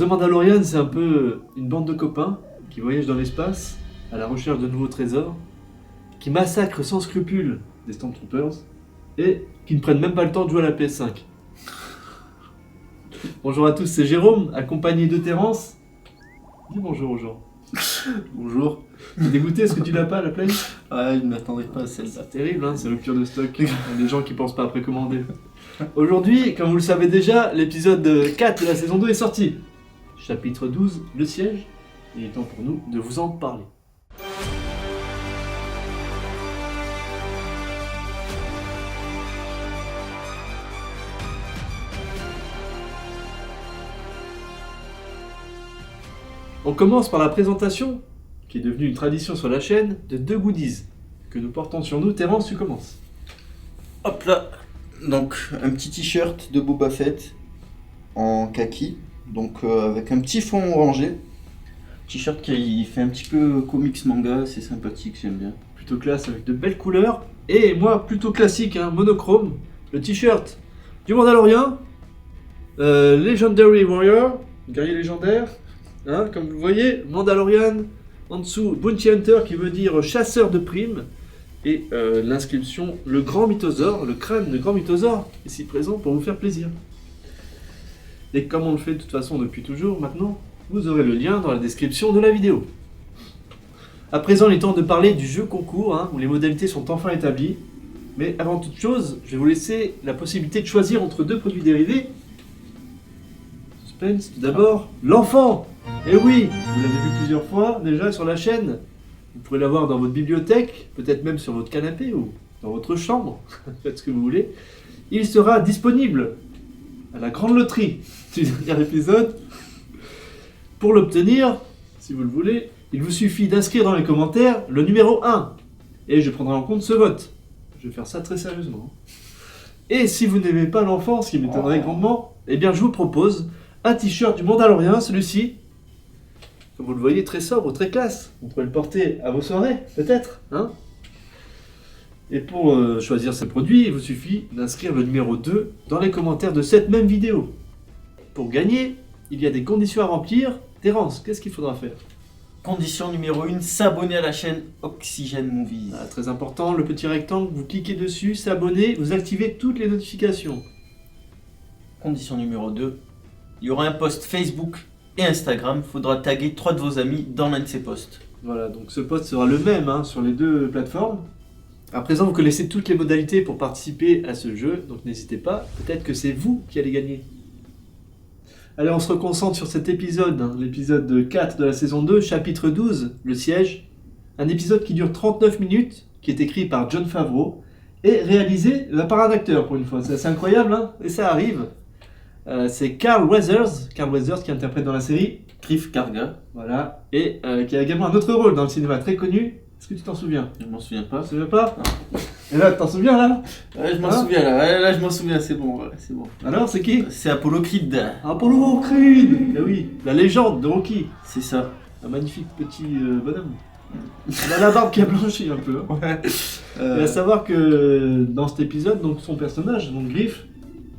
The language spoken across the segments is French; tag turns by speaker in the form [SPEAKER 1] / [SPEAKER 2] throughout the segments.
[SPEAKER 1] Mandalorian, c'est un peu une bande de copains qui voyagent dans l'espace à la recherche de nouveaux trésors, qui massacrent sans scrupule des Stormtroopers et qui ne prennent même pas le temps de jouer à la PS5. Bonjour à tous, c'est Jérôme, accompagné de Terence. Dis bonjour aux gens.
[SPEAKER 2] Bonjour.
[SPEAKER 1] T'es dégoûté, est-ce que tu l'as pas la Play?
[SPEAKER 2] Ah, je ne m'attendais pas à celle-là.
[SPEAKER 1] C'est terrible, hein, c'est rupture de stock. Il y a des gens qui pensent pas à précommander. Aujourd'hui, comme vous le savez déjà, l'épisode 4 de la saison 2 est sorti. Chapitre 12, le siège. Il est temps pour nous de vous en parler. On commence par la présentation, qui est devenue une tradition sur la chaîne, de deux goodies que nous portons sur nous. Terence, tu commences.
[SPEAKER 2] Hop là. Donc, un petit t-shirt de Boba Fett en kaki, donc avec un petit fond orangé. T-shirt qui fait un petit peu comics manga, c'est sympathique, j'aime bien.
[SPEAKER 1] Plutôt classe avec de belles couleurs. Et moi, plutôt classique, hein, monochrome. Le t-shirt du Mandalorian, Legendary Warrior, guerrier légendaire. Hein, comme vous voyez, Mandalorian, en dessous, Bounty Hunter qui veut dire chasseur de primes. Et l'inscription, le grand mythosaure, le crâne de grand mythosaure, ici présent pour vous faire plaisir. Et comme on le fait de toute façon depuis toujours maintenant, vous aurez le lien dans la description de la vidéo. À présent, il est temps de parler du jeu concours, hein, où les modalités sont enfin établies. Mais avant toute chose, je vais vous laisser la possibilité de choisir entre deux produits dérivés. Suspense, tout d'abord, l'enfant. Et oui, vous l'avez vu plusieurs fois déjà sur la chaîne. Vous pourrez l'avoir dans votre bibliothèque, peut-être même sur votre canapé ou dans votre chambre, faites ce que vous voulez. Il sera disponible à la grande loterie du dernier épisode. Pour l'obtenir, si vous le voulez, il vous suffit d'inscrire dans les commentaires le numéro 1. Et je prendrai en compte ce vote. Je vais faire ça très sérieusement. Et si vous n'aimez pas l'enfant, ce qui m'étonnerait grandement, eh bien je vous propose un t-shirt du Mandalorian, celui-ci. Comme vous le voyez, très sobre, très classe. Vous pourrez le porter à vos soirées, peut-être, hein. Et pour choisir ce produit, il vous suffit d'inscrire le numéro 2 dans les commentaires de cette même vidéo. Pour gagner, il y a des conditions à remplir. Terence, qu'est-ce qu'il faudra faire?
[SPEAKER 2] Condition numéro 1, s'abonner à la chaîne Oxygène Movies.
[SPEAKER 1] Ah, très important, le petit rectangle, vous cliquez dessus, s'abonner, vous activez toutes les notifications.
[SPEAKER 2] Condition numéro 2, il y aura un post Facebook et Instagram, il faudra taguer 3 de vos amis dans l'un de ces posts.
[SPEAKER 1] Voilà, donc ce post sera le même hein, sur les deux plateformes. À présent, vous connaissez toutes les modalités pour participer à ce jeu, donc n'hésitez pas, peut-être que c'est vous qui allez gagner. Allez, on se reconcentre sur cet épisode, hein, l'épisode 4 de la saison 2, chapitre 12, le siège. Un épisode qui dure 39 minutes, qui est écrit par Jon Favreau, et réalisé par un acteur pour une fois. C'est assez incroyable, hein, et ça arrive. C'est Carl Weathers qui interprète dans la série
[SPEAKER 2] Greef Karga.
[SPEAKER 1] Voilà, et qui a également un autre rôle dans le cinéma très connu. Est-ce que tu t'en souviens?
[SPEAKER 2] Je m'en souviens pas.
[SPEAKER 1] Tu t'en souviens pas?
[SPEAKER 2] Non.
[SPEAKER 1] Et là, tu t'en souviens là?
[SPEAKER 2] Ouais, je m'en souviens là. Ouais, là, je m'en souviens, c'est bon. Ouais, c'est bon.
[SPEAKER 1] Alors, c'est qui?
[SPEAKER 2] C'est Apollo Creed.
[SPEAKER 1] Apollo Creed. Eh oui, la légende de Rocky.
[SPEAKER 2] C'est ça.
[SPEAKER 1] Un magnifique petit bonhomme. Il a la barbe qui a blanchi un peu. Hein.
[SPEAKER 2] Ouais.
[SPEAKER 1] Et à savoir que dans cet épisode, donc son personnage, donc Greef,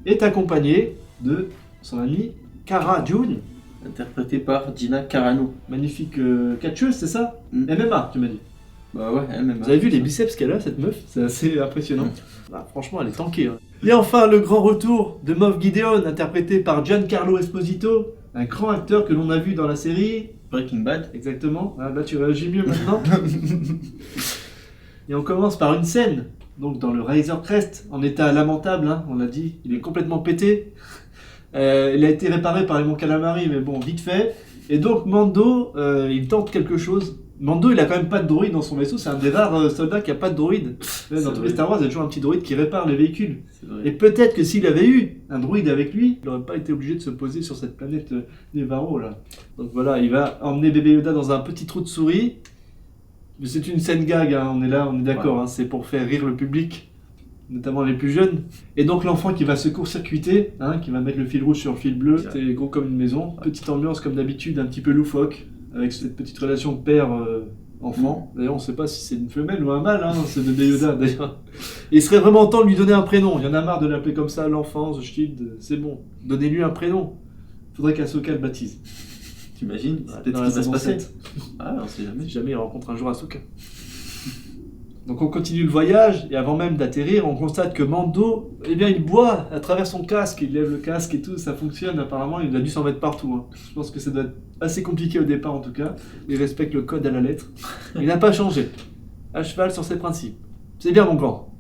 [SPEAKER 1] est accompagné de son ami Cara Dune.
[SPEAKER 2] Interprété par Gina Carano.
[SPEAKER 1] Magnifique catcheuse, c'est ça? MMA, tu m'as dit.
[SPEAKER 2] Bah ouais, même.
[SPEAKER 1] Vous avez vu les biceps qu'elle a, cette meuf? C'est assez impressionnant. Ah, franchement, elle est tankée. Hein. Et enfin, le grand retour de Moff Gideon, interprété par Giancarlo Esposito, un grand acteur que l'on a vu dans la série
[SPEAKER 2] Breaking Bad.
[SPEAKER 1] Exactement. Ah, là, tu réagis mieux maintenant. Et on commence par une scène, donc dans le Razor Crest, en état lamentable, hein, on l'a dit, il est complètement pété. Il a été réparé par les Monts Calamari, mais bon, vite fait. Et donc Mando, il tente quelque chose. Mando, il a quand même pas de droïde dans son vaisseau, c'est un des rares soldats qui a pas de droïde. Dans tous les Star Wars, il y a toujours un petit droïde qui répare les véhicules. Et peut-être que s'il avait eu un droïde avec lui, il n'aurait pas été obligé de se poser sur cette planète Nevarro là. Donc voilà, il va emmener bébé Yoda dans un petit trou de souris. Mais c'est une scène gag, hein, on est là, on est d'accord, ouais. Hein, c'est pour faire rire le public, notamment les plus jeunes. Et donc l'enfant qui va se court-circuiter, hein, qui va mettre le fil rouge sur le fil bleu, c'est gros comme une maison. Petite ambiance comme d'habitude, un petit peu loufoque, avec cette petite relation père-enfant. D'ailleurs on ne sait pas si c'est une femelle ou un mâle, hein, c'est bébé Yoda d'ailleurs. Et il serait vraiment temps de lui donner un prénom, il y en a marre de l'appeler comme ça, l'enfant, The Shield, c'est bon. Donnez-lui un prénom. faudrait qu'Ahsoka le baptise.
[SPEAKER 2] T'imagines? C'est peut-être
[SPEAKER 1] Dans
[SPEAKER 2] ce
[SPEAKER 1] la
[SPEAKER 2] qui va se
[SPEAKER 1] saison
[SPEAKER 2] passer.
[SPEAKER 1] 7.
[SPEAKER 2] Ah, on sait jamais.
[SPEAKER 1] Si jamais il rencontre un jour Ahsoka. Donc on continue le voyage, et avant même d'atterrir, on constate que Mando, eh bien il boit à travers son casque, il lève le casque et tout, ça fonctionne apparemment, il a dû s'en mettre partout. Hein. Je pense que ça doit être assez compliqué au départ en tout cas, il respecte le code à la lettre. Il n'a pas changé, à cheval sur ses principes. C'est bien mon grand.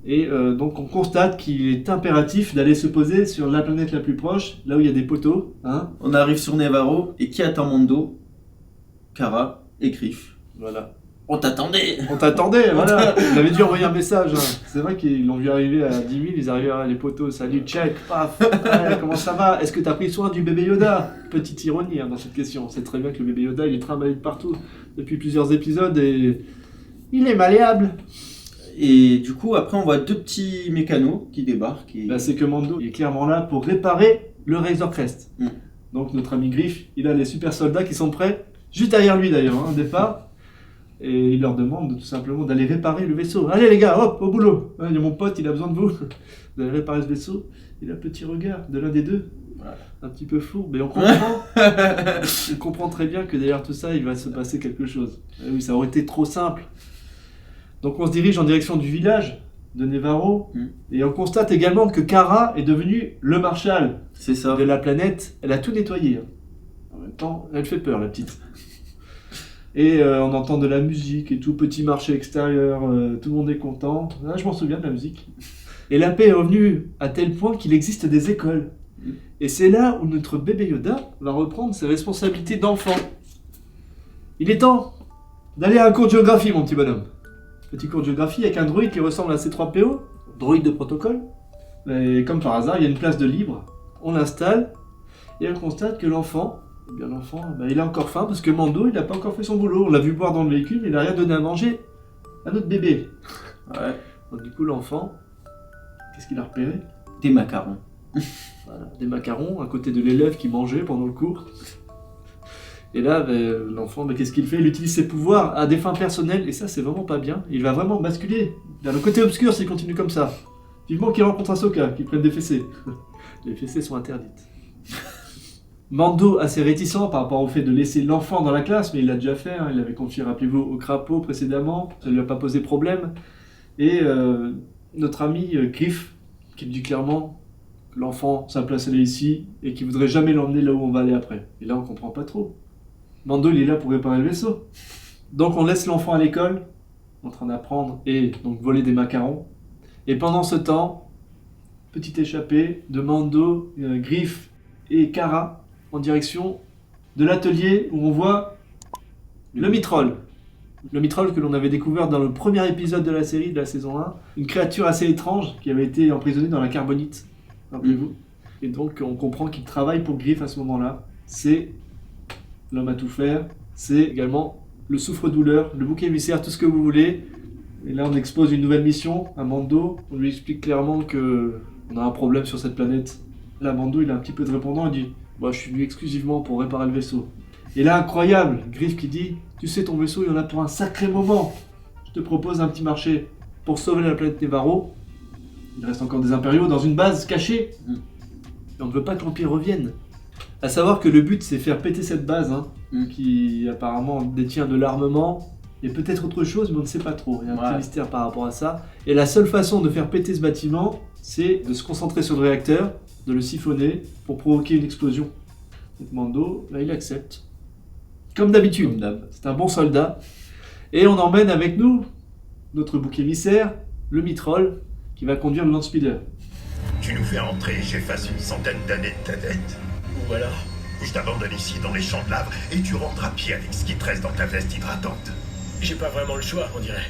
[SPEAKER 1] Et donc on constate qu'il est impératif d'aller se poser sur la planète la plus proche, là où il y a des poteaux. Hein.
[SPEAKER 2] On arrive sur Nevarro, et qui attend Mando? Kara et Griff.
[SPEAKER 1] Voilà.
[SPEAKER 2] On t'attendait!
[SPEAKER 1] On t'attendait, voilà. Il avait dû envoyer un message. Hein. C'est vrai qu'ils l'ont vu arriver à 10 000, ils arrivaient à les poteaux. Salut, check, paf. Ouais, comment ça va? Est-ce que t'as pris soin du bébé Yoda? Petite ironie dans cette question. On sait très bien que le bébé Yoda, il est trimballé de partout depuis plusieurs épisodes et il est malléable.
[SPEAKER 2] Et du coup, après, on voit deux petits mécanos qui débarquent. Et...
[SPEAKER 1] C'est que Mando il est clairement là pour réparer le Razor Crest.
[SPEAKER 2] Mm.
[SPEAKER 1] Donc notre ami Griff, il a les super soldats qui sont prêts, juste derrière lui d'ailleurs, au départ. Et il leur demande tout simplement d'aller réparer le vaisseau. Allez les gars, hop, au boulot. Il y a mon pote, il a besoin de vous. Vous allez réparer ce vaisseau. Il a un petit regard de l'un des deux. Voilà. Un petit peu fourbe, mais on comprend. On comprend très bien que derrière tout ça, il va se passer quelque chose. Et oui, ça aurait été trop simple. Donc on se dirige en direction du village de Nevarro. Et on constate également que Kara est devenue le Marshal
[SPEAKER 2] C'est ça.
[SPEAKER 1] de la planète. Elle a tout nettoyé. En même temps, elle fait peur, la petite. Et on entend de la musique et tout, petit marché extérieur, tout le monde est content. Ah, je m'en souviens de la musique. Et la paix est revenue à tel point qu'il existe des écoles. Et c'est là où notre bébé Yoda va reprendre ses responsabilités d'enfant. Il est temps d'aller à un cours de géographie, mon petit bonhomme. Petit cours de géographie avec un droïde qui ressemble à C3PO, droïde de protocole. Et comme par hasard, il y a une place de libre. On l'installe et on constate que l'enfant... Eh bien l'enfant, il a encore faim parce que Mando, il n'a pas encore fait son boulot. On l'a vu boire dans le véhicule, mais il n'a rien donné à manger à notre bébé.
[SPEAKER 2] Ouais.
[SPEAKER 1] Donc du coup, l'enfant, qu'est-ce qu'il a repéré?
[SPEAKER 2] Des macarons.
[SPEAKER 1] Voilà, des macarons à côté de l'élève qui mangeait pendant le cours. Et là, l'enfant, qu'est-ce qu'il fait? Il utilise ses pouvoirs à des fins personnelles, et ça, c'est vraiment pas bien. Il va vraiment basculer vers le côté obscur s'il continue comme ça. Vivement qu'il rencontre Ahsoka, qu'il prenne des fessées. Les fessées sont interdites. Mando assez réticent par rapport au fait de laisser l'enfant dans la classe, mais il l'a déjà fait, hein, il l'avait confié, rappelez-vous, au crapaud précédemment, ça ne lui a pas posé problème. Et notre ami Griff, qui dit clairement que l'enfant, sa place elle est ici, et qu'il voudrait jamais l'emmener là où on va aller après. Et là on comprend pas trop. Mando il est là pour réparer le vaisseau. Donc on laisse l'enfant à l'école, en train d'apprendre et donc voler des macarons. Et pendant ce temps, petite échappée de Mando, Griff et Kara, en direction de l'atelier où on voit le Mythrol. Le Mythrol que l'on avait découvert dans le premier épisode de la série, de la saison 1. Une créature assez étrange qui avait été emprisonnée dans la carbonite, rappelez-vous. Et donc on comprend qu'il travaille pour Griff à ce moment-là. C'est l'homme à tout faire. C'est également le souffre-douleur, le bouc émissaire, tout ce que vous voulez. Et là on expose une nouvelle mission à Mando. On lui explique clairement qu'on a un problème sur cette planète. Là Mando il a un petit peu de répondant, il dit moi, je suis venu exclusivement pour réparer le vaisseau. Et là, incroyable, Griff qui dit tu sais, ton vaisseau, il y en a pour un sacré moment. Je te propose un petit marché pour sauver la planète Nevarro. Il reste encore des impériaux dans une base cachée. Et on ne veut pas que l'Empire revienne. À savoir que le but, c'est faire péter cette base, qui apparemment détient de l'armement. Et peut-être autre chose, mais on ne sait pas trop. Il y a un petit mystère par rapport à ça. Et la seule façon de faire péter ce bâtiment, c'est de se concentrer sur le réacteur, de le siphonner pour provoquer une explosion. Donc Mando, là, il accepte. Comme d'habitude. C'est un bon soldat. Et on emmène avec nous notre bouc émissaire, le Mythrol, qui va conduire le Land Speeder.
[SPEAKER 3] Tu nous fais entrer et j'efface une centaine d'années de ta dette. Ou alors, je t'abandonne ici dans les champs de lave et tu rentres à pied avec ce qui te reste dans ta veste hydratante. J'ai pas vraiment le choix, on dirait.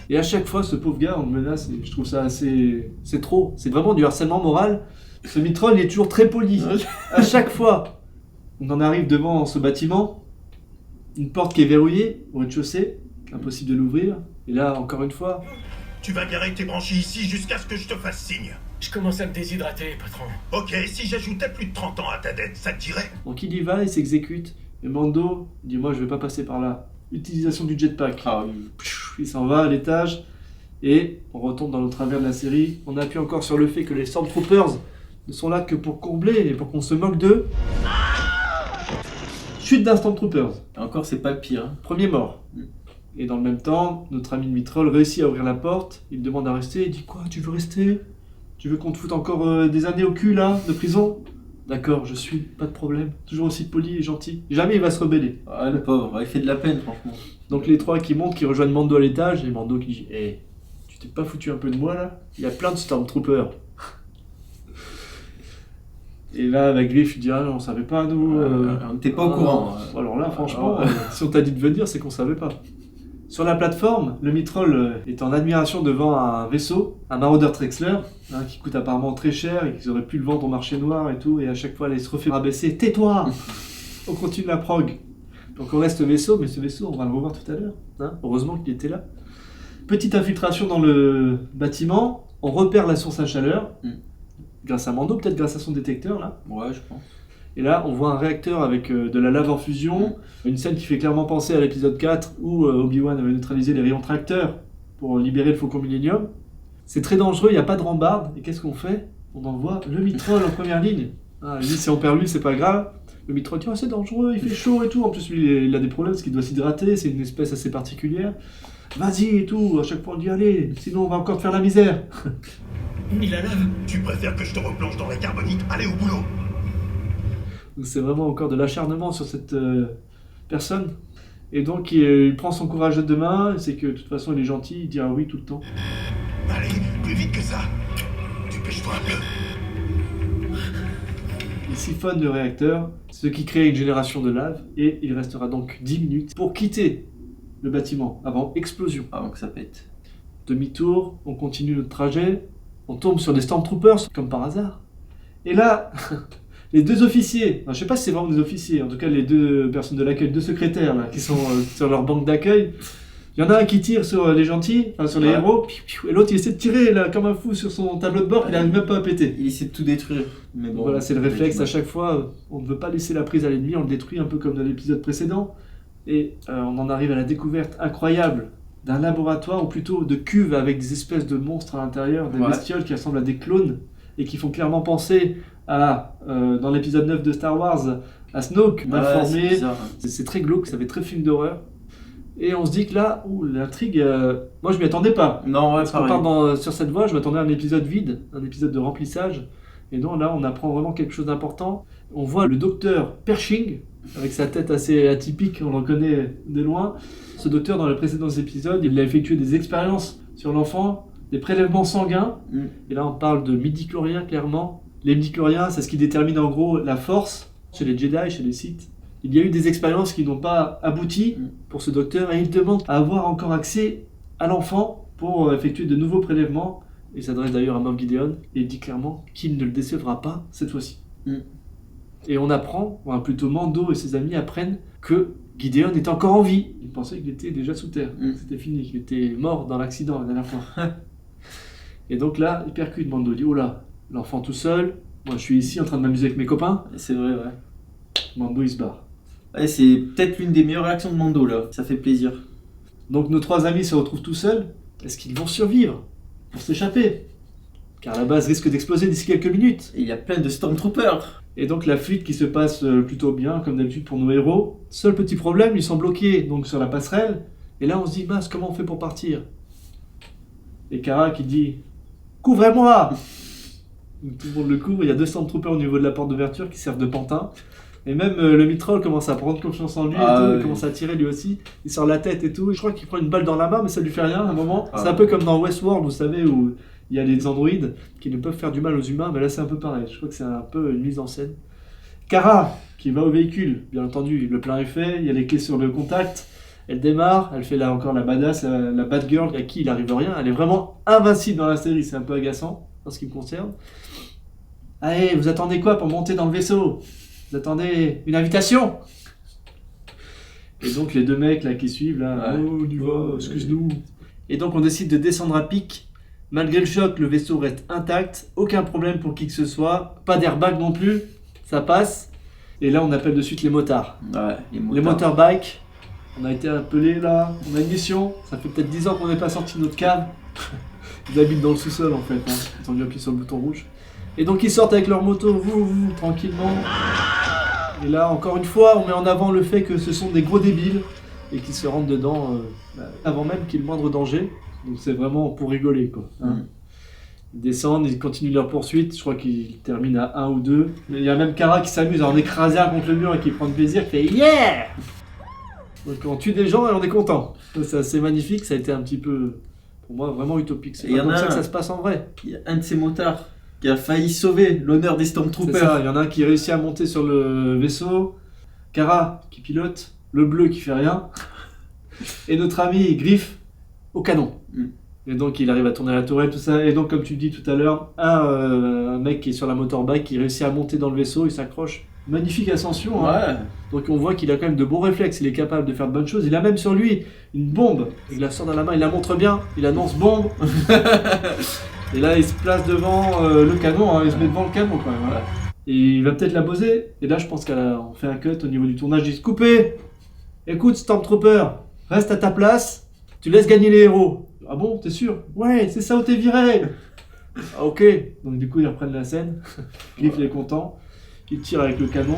[SPEAKER 1] Et à chaque fois, ce pauvre gars, on me menace, et je trouve ça assez... C'est trop. C'est vraiment du harcèlement moral. Ce Mythrol, il est toujours très poli. À chaque fois, on en arrive devant ce bâtiment, une porte qui est verrouillée, au rez-de-chaussée, impossible de l'ouvrir. Et là, encore une fois...
[SPEAKER 3] Tu vas garer tes branchies ici jusqu'à ce que je te fasse signe.
[SPEAKER 4] Je commence à me déshydrater, patron.
[SPEAKER 3] Ok, si j'ajoutais plus de 30 ans à ta dette, ça te dirait?
[SPEAKER 1] Donc il y va, il s'exécute. Et Mando dit moi je vais pas passer par là. Utilisation du jetpack. Il s'en va à l'étage. Et on retombe dans le travers de la série. On appuie encore sur le fait que les Stormtroopers ne sont là que pour combler et pour qu'on se moque d'eux. Chute d'un Stormtroopers.
[SPEAKER 2] Et encore, c'est pas le pire. Hein.
[SPEAKER 1] Premier mort. Et dans le même temps, notre ami Mitrol réussit à ouvrir la porte. Il demande à rester. Il dit quoi? Tu veux rester? Tu veux qu'on te foute encore des années au cul là, de prison? D'accord, je suis, pas de problème. Toujours aussi poli et gentil. Jamais il va se rebeller.
[SPEAKER 2] Ah, le pauvre, il fait de la peine, franchement.
[SPEAKER 1] Donc les trois qui montent, qui rejoignent Mando à l'étage, et Mando qui dit hey, tu t'es pas foutu un peu de moi là? Il y a plein de Stormtroopers. Et là, avec Griff, il dit ah non, on savait pas nous.
[SPEAKER 2] On n'était pas au courant.
[SPEAKER 1] Alors là, franchement, si on t'a dit de venir, c'est qu'on savait pas. Sur la plateforme, le Mitrol est en admiration devant un vaisseau, un Marauder Trexler, qui coûte apparemment très cher et qu'ils auraient pu le vendre au marché noir et tout, et à chaque fois, là, il se refait rabaisser. Tais-toi! On continue la prog. Donc on reste au vaisseau, mais ce vaisseau, on va le revoir tout à l'heure. Heureusement qu'il était là. Petite infiltration dans le bâtiment, on repère la source à chaleur, grâce à Mando, peut-être grâce à son détecteur, là.
[SPEAKER 2] Ouais, je pense.
[SPEAKER 1] Et là, on voit un réacteur avec de la lave en fusion, une scène qui fait clairement penser à l'épisode 4 où Obi-Wan avait neutralisé les rayons tracteurs pour libérer le Faucon Millenium. C'est très dangereux, il n'y a pas de rambarde, et qu'est-ce qu'on fait? On envoie le Mitrol en première ligne. Il dit si on perd lui, c'est pas grave. Le Mitrol dit c'est dangereux, il fait chaud et tout. En plus, lui, il a des problèmes parce qu'il doit s'hydrater, c'est une espèce assez particulière. Vas-y et tout, à chaque fois on dit allez, sinon on va encore te faire la misère.
[SPEAKER 4] Il a lave.
[SPEAKER 3] Tu préfères que je te replonge dans la carbonite? Allez au boulot.
[SPEAKER 1] Donc c'est vraiment encore de l'acharnement sur cette personne. Et donc il prend son courage à deux mains, c'est que de toute façon il est gentil, il dira oui tout le temps.
[SPEAKER 3] Allez, plus vite que ça. Dépêche-toi un peu.
[SPEAKER 1] Il siphonne le réacteur, ce qui crée une génération de lave, et il restera donc 10 minutes pour quitter le bâtiment avant explosion.
[SPEAKER 2] Avant que ça pète.
[SPEAKER 1] Demi-tour, on continue notre trajet, on tombe sur des Stormtroopers, comme par hasard. Et là, les deux officiers, je sais pas si c'est vraiment des officiers, en tout cas les deux personnes de l'accueil, deux secrétaires là, qui sont sur leur banque d'accueil, il y en a un qui tire sur les gentils, enfin sur les héros, et l'autre il essaie de tirer là, comme un fou sur son tableau de bord, il n'arrive même pas à péter.
[SPEAKER 2] Il essaie de tout détruire. Mais bon,
[SPEAKER 1] voilà, c'est le réflexe à chaque fois, on ne veut pas laisser la prise à l'ennemi, on le détruit un peu comme dans l'épisode précédent. Et on en arrive à la découverte incroyable d'un laboratoire, ou plutôt de cuves avec des espèces de monstres à l'intérieur, des bestioles qui ressemblent à des clones, et qui font clairement penser à, dans l'épisode 9 de Star Wars, à Snoke, mal formé. C'est très glauque, ça fait très film d'horreur. Et on se dit que là, l'intrigue, moi je m'y attendais pas.
[SPEAKER 2] Non, ouais,
[SPEAKER 1] parce qu'on part sur cette voie, je m'attendais à un épisode vide, un épisode de remplissage. Et donc là, on apprend vraiment quelque chose d'important. On voit le docteur Pershing, avec sa tête assez atypique, on le reconnaît de loin. Ce docteur, dans les précédents épisodes, il a effectué des expériences sur l'enfant, des prélèvements sanguins. Et là, on parle de midi-chloriens, clairement. Les midi-chloriens, c'est ce qui détermine en gros la force chez les Jedi, chez les Sith. Il y a eu des expériences qui n'ont pas abouti pour ce docteur, et il demande à avoir encore accès à l'enfant pour effectuer de nouveaux prélèvements. Il s'adresse d'ailleurs à Moff Gideon, et il dit clairement qu'il ne le décevra pas cette fois-ci. Et on apprend, ou plutôt Mando et ses amis apprennent que Gideon est encore en vie. Ils pensaient qu'il était déjà sous terre, c'était fini, qu'il était mort dans l'accident la dernière fois. Et donc là, il percute Mando, il dit oh là, l'enfant tout seul, moi je suis ici en train de m'amuser avec mes copains.
[SPEAKER 2] C'est vrai, ouais.
[SPEAKER 1] Mando il se barre.
[SPEAKER 2] Ouais, c'est peut-être l'une des meilleures réactions de Mando là, ça fait plaisir.
[SPEAKER 1] Donc nos trois amis se retrouvent tout seuls. Est-ce qu'ils vont survivre pour s'échapper? Car la base risque d'exploser d'ici quelques minutes.
[SPEAKER 2] Et il y a plein de Stormtroopers.
[SPEAKER 1] Et donc la fuite qui se passe plutôt bien, comme d'habitude pour nos héros. Seul petit problème, ils sont bloqués donc sur la passerelle. Et là on se dit, mince, comment on fait pour partir? Et Kara qui dit, couvrez-moi! Donc, tout le monde le couvre, il y a 2 Stormtroopers au niveau de la porte d'ouverture qui servent de pantin. Et même le Mitrol commence à prendre confiance en lui et tout, il commence à tirer lui aussi. Il sort la tête et tout. Et je crois qu'il prend une balle dans la main, mais ça lui fait rien à un moment. C'est un peu comme dans Westworld, vous savez, où il y a les androïdes qui ne peuvent faire du mal aux humains, mais là c'est un peu pareil. Je crois que c'est un peu une mise en scène. Kara, qui va au véhicule, bien entendu, le plein est fait, il y a les clés sur le contact. Elle démarre, elle fait là encore la badass, la bad girl à qui il arrive rien. Elle est vraiment invincible dans la série, c'est un peu agaçant en ce qui me concerne. Allez, vous attendez quoi pour monter dans le vaisseau? Vous attendez une invitation? Et donc les deux mecs là qui suivent là, oh on y va, excuse-nous. Et donc on décide de descendre à pic. Malgré le choc, le vaisseau reste intact, aucun problème pour qui que ce soit, pas d'airbag non plus, ça passe. Et là on appelle de suite les motards.
[SPEAKER 2] Ouais,
[SPEAKER 1] les motorbikes. On a été appelés là, on a une mission, ça fait peut-être 10 ans qu'on n'est pas sorti de notre cave. Ils habitent dans le sous-sol en fait, ils ont dû appuyer sur le bouton rouge. Et donc ils sortent avec leur moto, tranquillement. Et là, encore une fois, on met en avant le fait que ce sont des gros débiles et qu'ils se rentrent dedans avant même qu'il y ait le moindre danger. Donc c'est vraiment pour rigoler, quoi. Hein. Ils descendent, ils continuent leur poursuite. Je crois qu'ils terminent à 1 ou 2. Mais il y a même Kara qui s'amuse à en écraser un contre le mur et qui prend du plaisir, qui fait yeah. Donc on tue des gens et on est content. C'est assez magnifique, ça a été un petit peu, pour moi, vraiment utopique. C'est pas comme ça que ça se passe en vrai.
[SPEAKER 2] Il y a un de ces motards qui a failli sauver l'honneur des
[SPEAKER 1] C'est
[SPEAKER 2] Stormtroopers.
[SPEAKER 1] ça, il y en a un qui réussit à monter sur le vaisseau, Kara qui pilote, le bleu qui fait rien, et notre ami Griff au canon. Et donc il arrive à tourner la tourelle, tout ça. Et donc comme tu dis tout à l'heure, un mec qui est sur la motorbike qui réussit à monter dans le vaisseau, il s'accroche. Magnifique ascension. Hein.
[SPEAKER 2] Ouais.
[SPEAKER 1] Donc on voit qu'il a quand même de bons réflexes, il est capable de faire de bonnes choses. Il a même sur lui une bombe. Il la sort dans la main, il la montre bien, il annonce bombe. Et là il se place devant le canon, hein, il se met devant le canon quand même. Voilà. Et il va peut-être la poser. Et là je pense qu'on fait un cut au niveau du tournage, ils disent coupé. Écoute Stormtrooper, reste à ta place, tu laisses gagner les héros. Ah bon, t'es sûr? Ouais, c'est ça où t'es viré. Ah, ok, donc du coup ils reprennent la scène. Griff il est content, il tire avec le canon.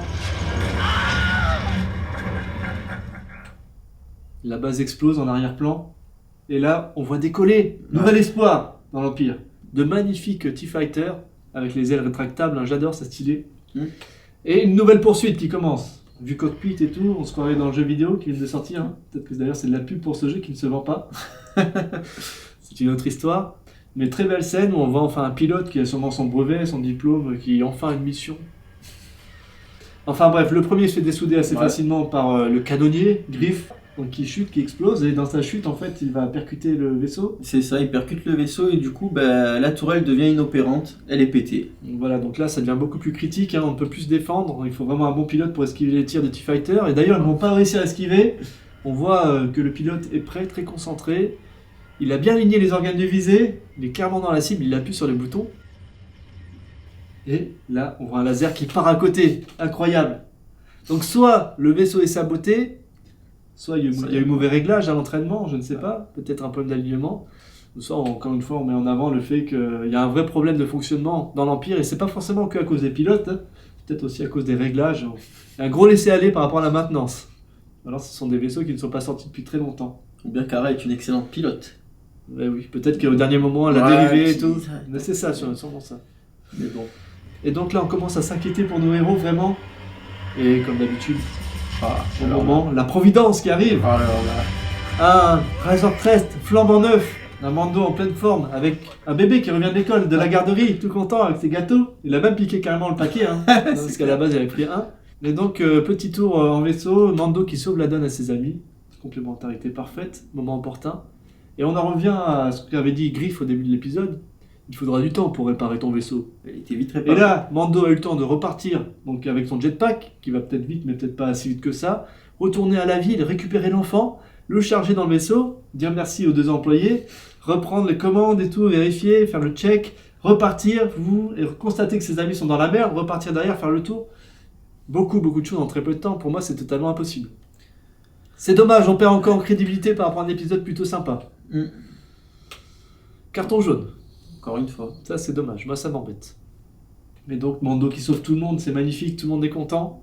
[SPEAKER 1] La base explose en arrière-plan. Et là, on voit décoller. Nouvel espoir dans l'Empire. De magnifiques T-Fighters avec les ailes rétractables. Hein, j'adore, c'est stylé. Et une nouvelle poursuite qui commence. Du cockpit et tout, on se croirait dans le jeu vidéo qui vient de sortir. Hein. Peut-être que d'ailleurs c'est de la pub pour ce jeu qui ne se vend pas. C'est une autre histoire. Mais très belle scène où on voit enfin un pilote qui a sûrement son brevet, son diplôme, qui a enfin une mission. Enfin bref, le premier se fait dessouder assez facilement par le canonnier, Griff, donc qui chute, qui explose, et dans sa chute, en fait, il va percuter le vaisseau.
[SPEAKER 2] C'est ça, il percute le vaisseau et du coup, la tourelle devient inopérante, elle est pétée.
[SPEAKER 1] Donc voilà, donc là, ça devient beaucoup plus critique, hein, on ne peut plus se défendre, il faut vraiment un bon pilote pour esquiver les tirs des T-Fighter, et d'ailleurs, ils ne vont pas réussir à esquiver. On voit que le pilote est prêt, très concentré, il a bien aligné les organes de visée, il est clairement dans la cible, il appuie sur les boutons. Et là, on voit un laser qui part à côté. Incroyable. Donc soit le vaisseau est saboté, soit il y a eu mauvais réglage à l'entraînement, je ne sais pas. Peut-être un problème d'alignement. Soit, encore une fois, on met en avant le fait qu'il y a un vrai problème de fonctionnement dans l'Empire. Et c'est pas forcément que à cause des pilotes, hein. Peut-être aussi à cause des réglages. Un gros laisser-aller par rapport à la maintenance. Alors ce sont des vaisseaux qui ne sont pas sortis depuis très longtemps.
[SPEAKER 2] Ou bien Kara est une excellente pilote.
[SPEAKER 1] Ouais, oui, peut-être qu'au dernier moment, elle a dérivé et tout. Mais c'est ça, sûrement ça.
[SPEAKER 2] Mais bon.
[SPEAKER 1] Et donc là, on commence à s'inquiéter pour nos héros, vraiment. Et comme d'habitude, au moment, la Providence qui arrive. Un Razor Crest flambant neuf, un Mando en pleine forme, avec un bébé qui revient de l'école, de la garderie, tout content avec ses gâteaux. Il a même piqué carrément le paquet, hein, parce qu'à la base, il avait pris un. Et donc, petit tour en vaisseau, Mando qui sauve la donne à ses amis. Complémentarité parfaite, moment opportun. Et on en revient à ce qu'avait dit Griff au début de l'épisode. Il faudra du temps pour réparer ton vaisseau.
[SPEAKER 2] Elle était vite réparée.
[SPEAKER 1] Et là, Mando a eu le temps de repartir donc avec son jetpack, qui va peut-être vite, mais peut-être pas assez vite que ça, retourner à la ville, récupérer l'enfant, le charger dans le vaisseau, dire merci aux 2 employés, reprendre les commandes et tout, vérifier, faire le check, repartir, et constater que ses amis sont dans la merde, repartir derrière, faire le tour. Beaucoup de choses en très peu de temps. Pour moi, c'est totalement impossible. C'est dommage, on perd encore en crédibilité par rapport à un épisode plutôt sympa. Carton jaune.
[SPEAKER 2] Encore une fois.
[SPEAKER 1] Ça, c'est dommage. Moi, ça m'embête. Mais donc, Mando qui sauve tout le monde, c'est magnifique, tout le monde est content.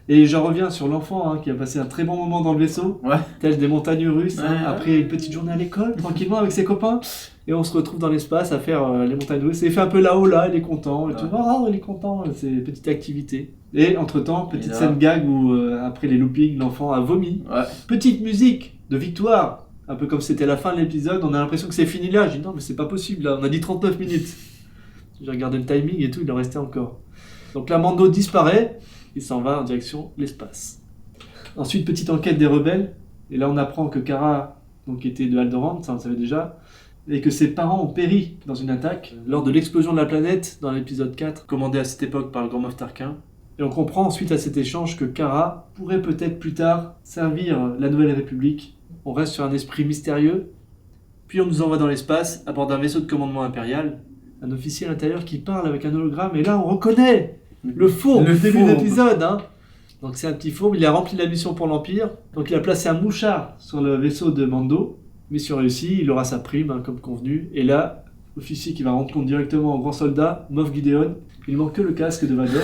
[SPEAKER 1] Et j'en reviens sur l'enfant qui a passé un très bon moment dans le vaisseau, tel des montagnes russes, après une petite journée à l'école, tranquillement avec ses copains. Et on se retrouve dans l'espace à faire les montagnes russes. Et il fait un peu là-haut, là, il est content. Et tout. Oh, il est content, c'est une petite activité. Et entre-temps, petite scène gag où, après les loopings, l'enfant a vomi. Petite musique de victoire. Un peu comme c'était la fin de l'épisode, on a l'impression que c'est fini là. Je dis non, mais c'est pas possible là, on a dit 39 minutes. J'ai regardé le timing et tout, il en restait encore. Donc là, Mando disparaît, il s'en va en direction de l'espace. Ensuite, petite enquête des rebelles. Et là, on apprend que Kara donc, était de Alderaan, ça on le savait déjà, et que ses parents ont péri dans une attaque lors de l'explosion de la planète dans l'épisode 4, commandé à cette époque par le Grand Moff Tarkin. Et on comprend suite à cet échange que Kara pourrait peut-être plus tard servir la Nouvelle République. On reste sur un esprit mystérieux, puis on nous envoie dans l'espace à bord d'un vaisseau de commandement impérial, un officier à l'intérieur qui parle avec un hologramme, et là on reconnaît le fourbe du début de l'épisode. Hein. Donc c'est un petit fourbe, il a rempli la mission pour l'Empire, donc il a placé un mouchard sur le vaisseau de Mando, mission réussie, il aura sa prime comme convenu, et là, officier qui va rendre compte directement au grand soldat, Moff Gideon. Il manque que le casque de Vader.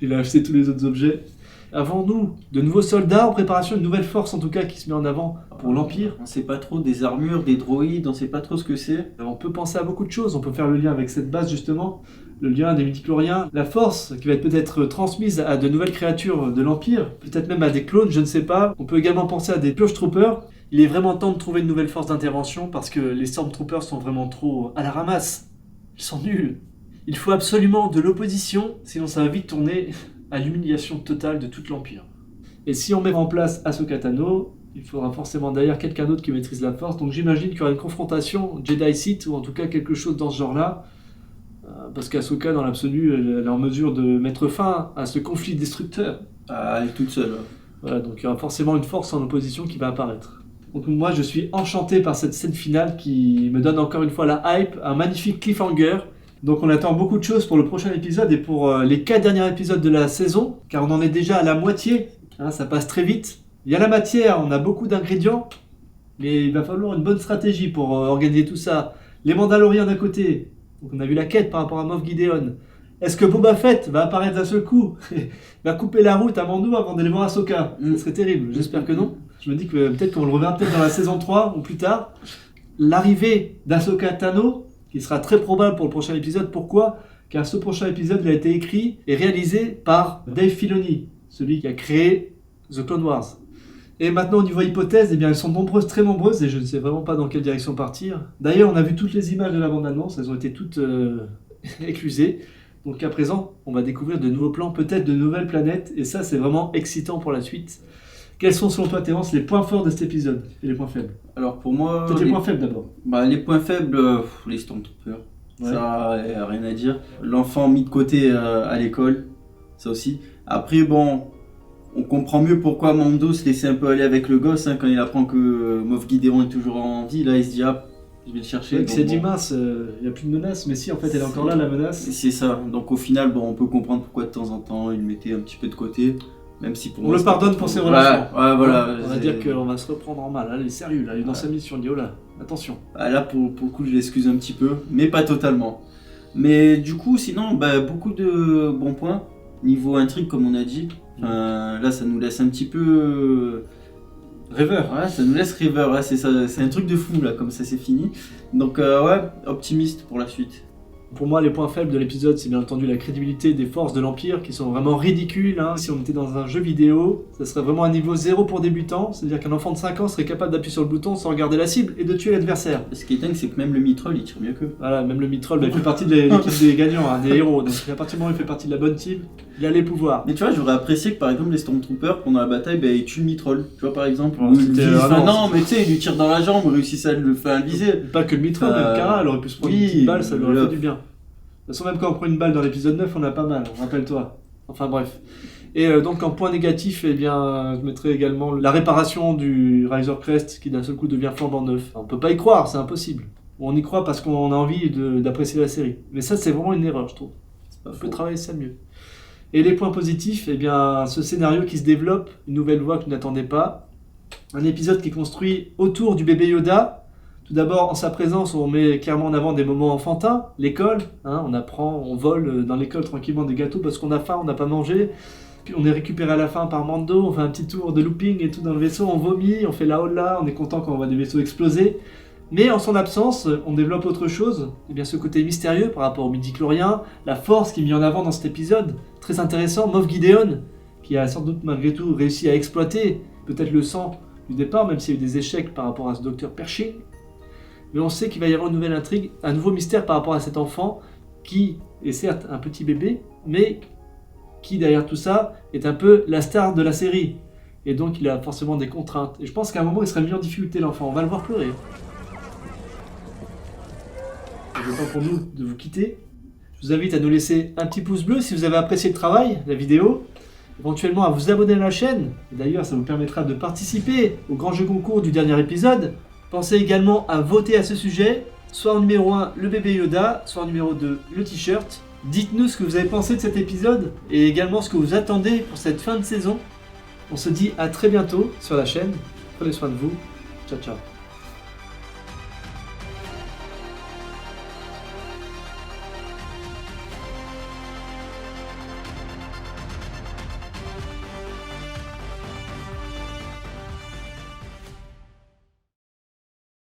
[SPEAKER 1] Il a acheté tous les autres objets. Avons-nous de nouveaux soldats en préparation, une nouvelle force en tout cas qui se met en avant pour l'Empire?
[SPEAKER 2] On sait pas trop, des armures, des droïdes, on sait pas trop ce que c'est.
[SPEAKER 1] On peut penser à beaucoup de choses, on peut faire le lien avec cette base justement, le lien des midi-chloriens, la force qui va être peut-être transmise à de nouvelles créatures de l'Empire, peut-être même à des clones, je ne sais pas. On peut également penser à des Purge Troopers. Il est vraiment temps de trouver une nouvelle force d'intervention parce que les Stormtroopers sont vraiment trop à la ramasse. Ils sont nuls. Il faut absolument de l'opposition, sinon ça va vite tourner à l'humiliation totale de tout l'Empire. Et si on met en place Ahsoka Tano, il faudra forcément derrière quelqu'un d'autre qui maîtrise la force. Donc j'imagine qu'il y aura une confrontation Jedi-Sith, ou en tout cas quelque chose dans ce genre-là. Parce qu'Ahsoka, dans l'absolu, elle est en mesure de mettre fin à ce conflit destructeur.
[SPEAKER 2] Ah, elle est toute seule.
[SPEAKER 1] Voilà, donc il y aura forcément une force en opposition qui va apparaître. Donc moi, je suis enchanté par cette scène finale qui me donne encore une fois la hype, un magnifique cliffhanger. Donc on attend beaucoup de choses pour le prochain épisode et pour les 4 derniers épisodes de la saison, car on en est déjà à la moitié, hein, ça passe très vite. Il y a la matière, on a beaucoup d'ingrédients, mais il va falloir une bonne stratégie pour organiser tout ça. Les Mandaloriens d'un côté, donc on a vu la quête par rapport à Moff Gideon. Est-ce que Boba Fett va apparaître d'un seul coup, va couper la route à Mando avant d'aller voir Ahsoka? Ce serait terrible, j'espère que non. Je me dis que peut-être qu'on le reverra peut-être dans la saison 3 ou plus tard. L'arrivée d'Ahsoka Tano, qui sera très probable pour le prochain épisode. Pourquoi? Car ce prochain épisode il a été écrit et réalisé par Dave Filoni, celui qui a créé The Clone Wars. Et maintenant, au niveau hypothèse, eh bien, elles sont nombreuses, très nombreuses, et je ne sais vraiment pas dans quelle direction partir. D'ailleurs, on a vu toutes les images de la bande-annonce, elles ont été toutes éclusées. Donc à présent, on va découvrir de nouveaux plans, peut-être de nouvelles planètes, et ça, c'est vraiment excitant pour la suite. Quels sont, selon toi, Terence, les points forts de cet épisode et les points faibles?
[SPEAKER 2] Alors pour moi...
[SPEAKER 1] Peut-être les points faibles d'abord.
[SPEAKER 2] Les points faibles, les Stormtroopers.
[SPEAKER 1] Ouais.
[SPEAKER 2] Ça, rien à dire. L'enfant mis de côté à l'école, ça aussi. Après, bon, on comprend mieux pourquoi Mando se laissait un peu aller avec le gosse, hein, quand il apprend que Moff Gideon est toujours en vie. Là, il se dit, ah, je vais le chercher.
[SPEAKER 1] Il s'est dit, mince, il n'y a plus de menace, mais si, en fait, elle est encore là, la menace.
[SPEAKER 2] C'est ça. Donc au final, bon, on peut comprendre pourquoi de temps en temps, il le mettait un petit peu de côté. Même si pour
[SPEAKER 1] On
[SPEAKER 2] moi,
[SPEAKER 1] le pardonne pour ses relations.
[SPEAKER 2] Ouais, voilà.
[SPEAKER 1] On va dire qu'on va se reprendre en mal. Là, il est sérieux, là, il est dans sa mission. Il dit, oh là, attention.
[SPEAKER 2] Là, pour le coup, je l'excuse un petit peu, mais pas totalement. Mais du coup, sinon, beaucoup de bons points. Niveau intrigue, comme on a dit. Là, ça nous laisse un petit peu...
[SPEAKER 1] Rêveur.
[SPEAKER 2] Ouais, ça nous laisse rêveur. Ouais, c'est ça, c'est un truc de fou, là, comme ça, c'est fini. Donc, ouais, optimiste pour la suite.
[SPEAKER 1] Pour moi, les points faibles de l'épisode, c'est bien entendu la crédibilité des forces de l'Empire qui sont vraiment ridicules. Hein. Si on était dans un jeu vidéo, ça serait vraiment un niveau 0 pour débutants. C'est-à-dire qu'un enfant de 5 ans serait capable d'appuyer sur le bouton sans regarder la cible et de tuer l'adversaire.
[SPEAKER 2] Ce qui est dingue, c'est que même le Mitrol, il tire mieux qu'eux.
[SPEAKER 1] Voilà, même le Mitrol, il fait partie de l'équipe des gagnants, hein, des héros. Donc à partir du moment où il fait partie de la bonne team, il a les pouvoirs.
[SPEAKER 2] Mais tu vois, j'aurais apprécié que par exemple les Stormtroopers, pendant la bataille, ils tuent le Mitrol. Tu vois, par exemple.
[SPEAKER 1] Ouais,
[SPEAKER 2] non, mais tu sais, il lui tire dans la jambe, réussissent à le faire viser.
[SPEAKER 1] Pas que le Mitrol, même Cara, elle aurait pu se prendre une petite balle, ça lui aurait fait du bien. De toute façon, même quand on prend une balle dans l'épisode 9, on a pas mal, rappelle-toi. Enfin bref. Et donc en point négatif, eh bien, je mettrais également la réparation du Razor Crest qui d'un seul coup devient flambant neuf. On peut pas y croire, c'est impossible. On y croit parce qu'on a envie d'apprécier la série. Mais ça, c'est vraiment une erreur, je trouve. On peut travailler ça mieux. Et les points positifs, eh bien, ce scénario qui se développe, une nouvelle voie que je n'attendais pas. Un épisode qui est construit autour du bébé Yoda. Tout d'abord, en sa présence, on met clairement en avant des moments enfantins, l'école, hein, on apprend, on vole dans l'école tranquillement des gâteaux parce qu'on a faim, on n'a pas mangé, puis on est récupéré à la fin par Mando, on fait un petit tour de looping et tout dans le vaisseau, on vomit, on fait la hola, on est content quand on voit des vaisseaux exploser, mais en son absence, on développe autre chose, et bien ce côté mystérieux par rapport aux midi-chloriens, la force qui est mise en avant dans cet épisode, très intéressant, Moff Gideon, qui a sans doute malgré tout réussi à exploiter peut-être le sang du départ, même s'il y a eu des échecs par rapport à ce docteur Pershing. Mais on sait qu'il va y avoir une nouvelle intrigue, un nouveau mystère par rapport à cet enfant qui est certes un petit bébé, mais qui derrière tout ça est un peu la star de la série. Et donc il a forcément des contraintes. Et je pense qu'à un moment il serait mis en difficulté l'enfant, on va le voir pleurer. C'est le temps pour nous de vous quitter. Je vous invite à nous laisser un petit pouce bleu si vous avez apprécié le travail, la vidéo. Éventuellement à vous abonner à la chaîne. Et d'ailleurs ça vous permettra de participer au grand jeu concours du dernier épisode. Pensez également à voter à ce sujet, soit en numéro 1 le bébé Yoda, soit en numéro 2 le t-shirt. Dites-nous ce que vous avez pensé de cet épisode et également ce que vous attendez pour cette fin de saison. On se dit à très bientôt sur la chaîne. Prenez soin de vous. Ciao ciao.